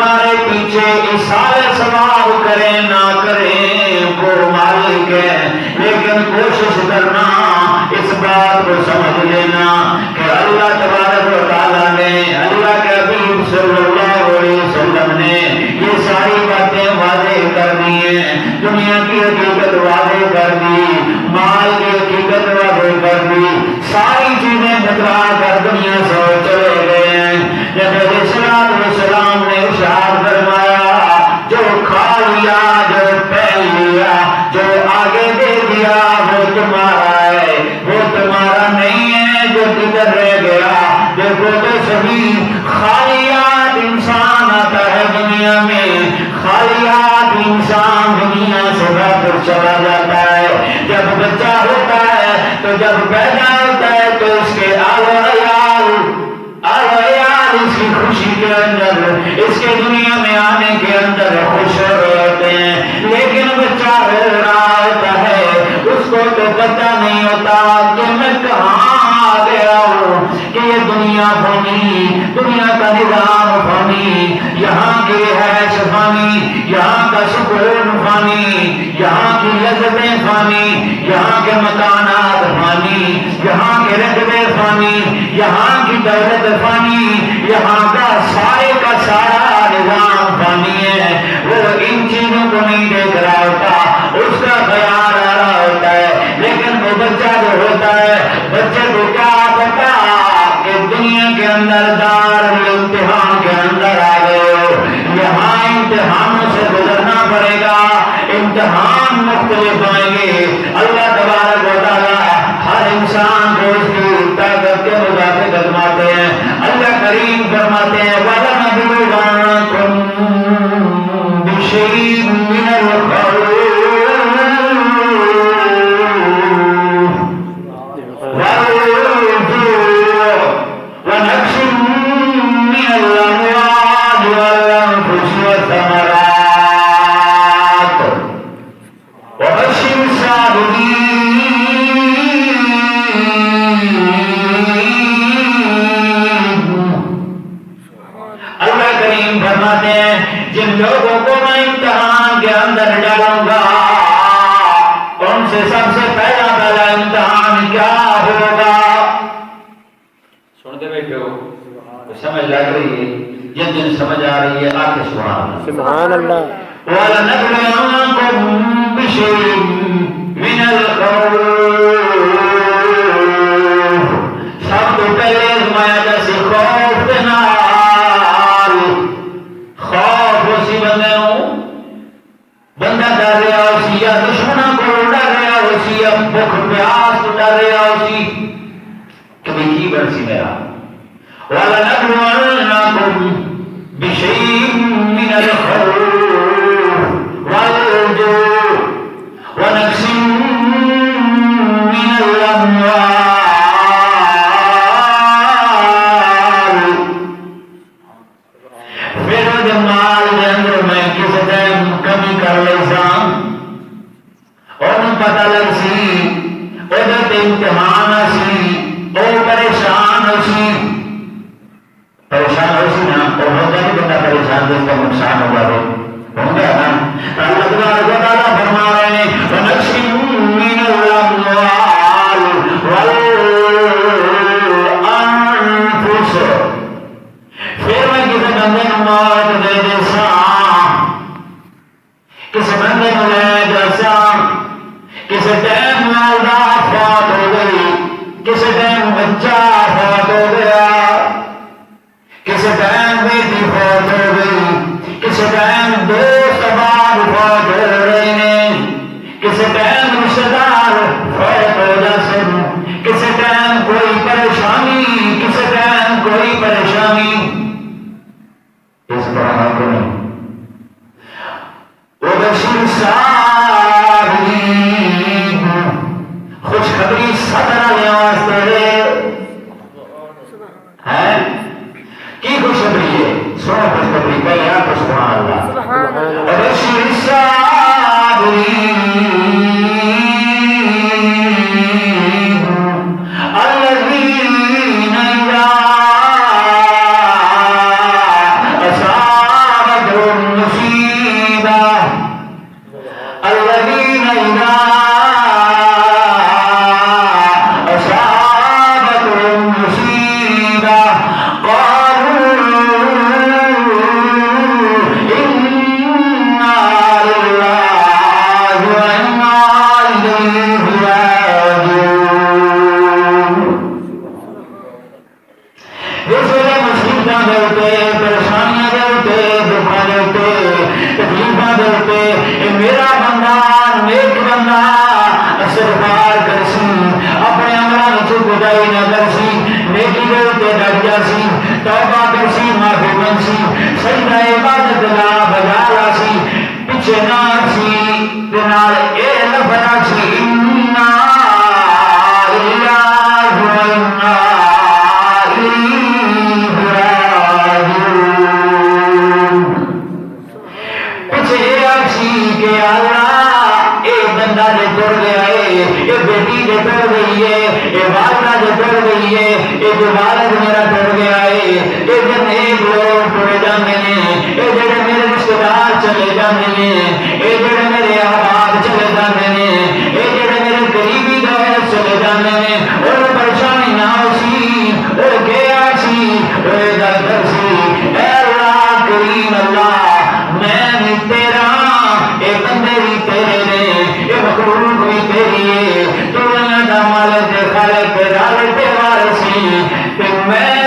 تمہارے پیچھے اصال ثواب کریں نہ کریں وہ مالک ہے، لیکن کوشش کرنا اس بات کو سمجھ لینا کہ اللہ تبارک و تعالیٰ نے، اللہ کے حبیب صلی اللہ علیہ وسلم نے یہ ساری باتیں واضح کر دی ہیں، دنیا کی حقیقت واضح کر دی، مال کی حقیقت واضح کر دی، ساری چیزیں بتلا کر دنیا سے چلے گئے ہیں۔ نبی علیہ السلام نے ارشاد فرمایا جو کھا لیا، جو پہن لیا، جو آگے دے دیا وہ تمہارا ہے، وہ تمہارا نہیں ہے جو کدھر رہ گیا۔ دیکھو تو سبھی خالیات انسان آتا ہے دنیا میں، خالیات انسان دنیا سے باہر چلا جاتا ہے۔ جب بچہ ہوتا ہے تو جب پیدا ہوتا ہے تو اس کے اس کی خوشی کے اندر، اس کے دنیا میں آنے کے اندر خوش ہو رہے ہوتے ہیں، لیکن بچہ رو رہا ہوتا ہے، اس کو تو پتہ نہیں ہوتا کہ میں کہاں آ گیا ہوں، کہ یہ دنیا فانی، دنیا کا نظام فانی، یہاں کی رہائش فانی، یہاں کا سکون فانی، یہاں کی لذتیں فانی، یہاں کے مکانات فانی، یہاں کے رقبے فانی، یہاں کی دولت فانی، یہاں کا سارے کا سارا نظام فانی ہے۔ وہ ان چیزوں کو نہیں دیکھ رہا ہوتا، اس کا خیال آ رہا ہوتا ہے، لیکن وہ بچہ جو ہوتا ہے، بچے کو کیا پتا کہ دنیا کے اندر دار امتحان کے اندر آ گئے ہو، یہاں امتحانوں سے گزرنا پڑے گا، امتحان مختلف آئیں گے۔ اللہ تبارک و تعالیٰ ہر انسان کو اس کی طاقت کے مطابق آزماتے ہیں۔ اللہ کریم فرماتے ہیں وَلَنَبْلُوَنَّكُم بِشَيْءٍ مِّنَ الْخَوْفِ وَالْجُوعِ وَنَقْصٍ مِّنَ الْأَمْوَالِ وَالْأَنفُسِ وَالثَّمَرَاتِ وَبَشِّرِ الصَّابِرِينَ۔ اللہ کریم فرماتے ہیں جن لوگوں کو میں امتحان کے اندر ڈالوں گا ان سے سب سے پہلا امتحان کیا ہوگا؟ سنتے بیٹھے ہو تو سمجھ لگ رہی ہے؟ جن جن سمجھ آ رہی ہے آکے سبحان اللہ۔ وَلَنَبْلُوَنَّكُم بِشَيْءٍ مِّنَ الْخَوْفِ، سب تو پہلے آزمایا جیسے خوف کے نال، خوف اسی بندے ہوں بندہ ڈر رہا اسی، یا دشمنوں کو ڈر رہا اسی، یا بھوک پیاس کو ڈر رہا اسی کہ بھئی کی برسی میرا۔ وَلَنَبْلُوَنَّكُم بِشَيْءٍ مِّنَ الْخَوْفِ وَالْجُوعِ وَنَقْصٍ مِّنَ الْأَمْوَالِ۔ پھر جب مال کے اندر میں کسی ٹائم کمی کر لے سام اور پتہ لگ سی اور امتحان سی اور پریشان ہو سی نا، اور ہوگا نہیں بندہ پریشان جس کا نقصان ہوگا ہوں گا نا۔ اللہ تبارک و تعالیٰ فرما رہے ہیں وَنَقْصٍ مِّنَ الْأَمْوَالِ وَالْأَنفُسِ، پھر میں کسی بندے کو موت دے دے سام، کسی بندے کو لے دے سام، کسی ٹائم والدہ فوت ہو گئی، کسی ٹائم بچہ فوت ہو گیا، کسی ٹائم بیٹی فوت ہو گئی، کسی ٹائم دوست احباب فوت ہو رہے ہیں، کسی ٹائم رشتہ دار فوت ہو جاتے، کسی ٹائم کوئی پریشانی، کسی ٹائم کوئی پریشانی، اس طرح کو نہیں۔ وَبَشِّرِ الصَّابِرِينَ، خوشخبری صدر علیہ واسطے ہے کی خوشخبری ہے، سنو خوشخبری پہلے آپ کو سبحان اللہ۔ وَبَشِّرِ الصَّابِرِينَ الَّذِينَ إِذَا أَصَابَهُم ہے یہ جو والد میرا ٹر گیا ہے یہ جو نیک لوگ ٹر جانے نے یہ جڑے میرے رشتے دار چلے جانے نے یہ جڑے میرے احباب چلے جانے نے یہ جڑے میرے قریبی دوست چلے جانے نے اور پریشانی نہ سی وہ گیا سی وہ در سی اے اللہ کریم اللہ میں بھی تیرا اے بندے بھی تیرے نے اے مخلوق بھی تیری ہے تو اللہ دا مالک خالق رازق وارث کہ میں